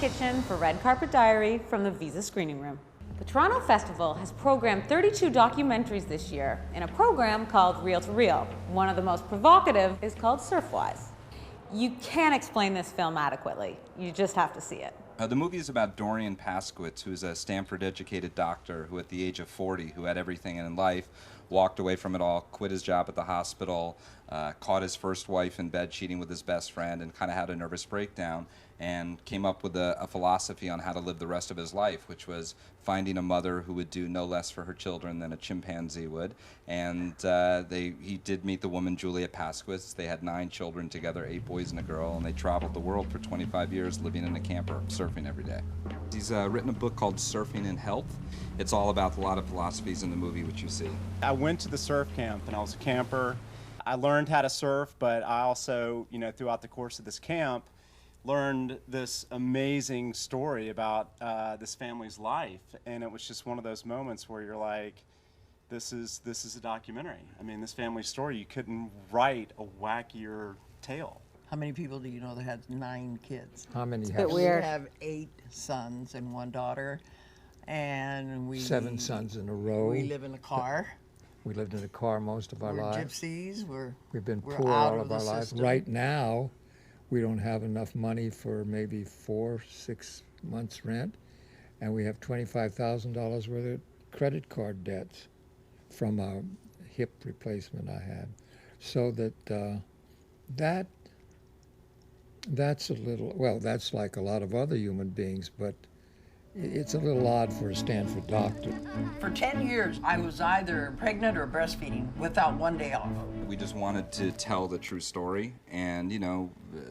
Kitchen for Red Carpet Diary from the Visa Screening Room. The Toronto Festival has programmed 32 documentaries this year in a program called Reel to Reel. One of the most provocative is called Surfwise. You can't explain this film adequately. You just have to see it. The movie is about Dorian Paskowitz, who's a Stanford-educated doctor who at the age of 40, who had everything in life, walked away from it all, quit his job at the hospital, caught his first wife in bed cheating with his best friend, and kind of had a nervous breakdown, and came up with a philosophy on how to live the rest of his life, which was finding a mother who would do no less for her children than a chimpanzee would. And he did meet the woman Julia Paskowitz. They had 9 children together, 8 boys and a girl, and they traveled the world for 25 years living in a camper, surfing every day. He's written a book called Surfing in Health. It's all about a lot of philosophies in the movie, which you see. I went to the surf camp, and I was a camper. I learned how to surf, but I also, throughout the course of this camp, learned this amazing story about this family's life, and it was just one of those moments where you're like, this is a documentary. I mean, this family's story, you couldn't write a wackier tale. How many people do you know that has 9 kids? How many It's a have? bit weird. We have 8 sons and 1 daughter, and we 7 sons in a row. We live in a car. We lived in a car most of our We're lives. gypsies. We've been we're poor out all of of our the lives. system. Right now, we don't have enough money for maybe 4-6 months rent, and we have $25,000 worth of credit card debts from a hip replacement I had. So that's a little, well, that's like a lot of other human beings, but it's a little odd for a Stanford doctor. For 10 years, I was either pregnant or breastfeeding without 1 day off. We just wanted to tell the true story, and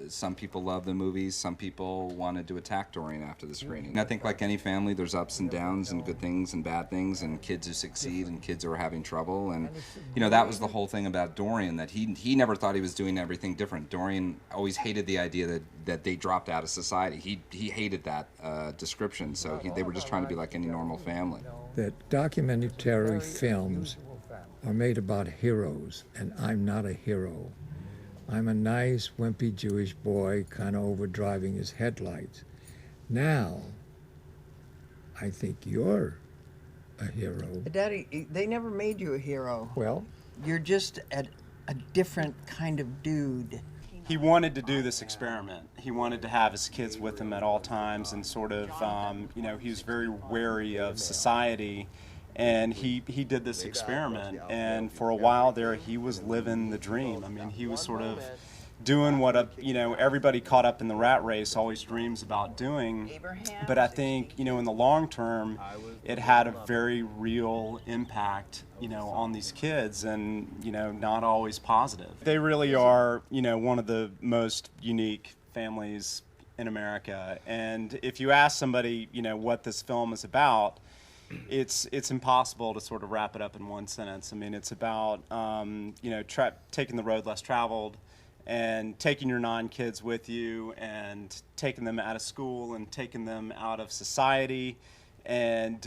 some people love the movies, some people wanted to attack Dorian after the screening. I think like any family, there's ups and downs and good things and bad things, and kids who succeed and kids who are having trouble, and that was the whole thing about Dorian, that he never thought he was doing everything different. Dorian always hated the idea that they dropped out of society. He hated that description, so they were just trying to be like any normal family. That documentary films are made about heroes, and I'm not a hero. I'm a nice, wimpy Jewish boy kind of overdriving his headlights. Now, I think you're a hero. Daddy, they never made you a hero. Well, You're just a different kind of dude. He wanted to do this experiment. He wanted to have his kids with him at all times, and sort of, he was very wary of society, and he did this experiment. And for a while there, he was living the dream. I mean, he was sort of doing what everybody caught up in the rat race always dreams about doing. But I think, in the long term, it had a very real impact, on these kids, and, not always positive. They really are, one of the most unique families in America. And if you ask somebody, what this film is about, it's impossible to sort of wrap it up in one sentence. I mean, it's about, taking the road less traveled, and taking your 9 kids with you, and taking them out of school, and taking them out of society, and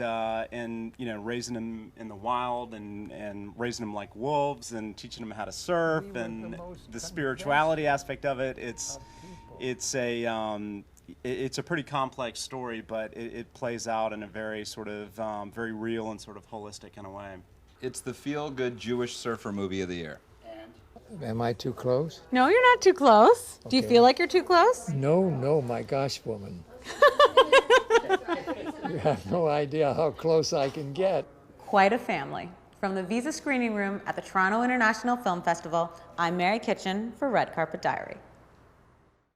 raising them in the wild, and raising them like wolves, and teaching them how to surf, and the spirituality aspect of it. It's a pretty complex story, but it plays out in a very sort of very real and sort of holistic in a way. It's the feel-good Jewish surfer movie of the year. am I too close? No, you're not too close. Do you Okay. feel like you're too close? No, my gosh, woman. You have no idea how close I can get. Quite a family. From the Visa Screening Room at the Toronto International Film Festival, I'm Mary Kitchen for Red Carpet Diary.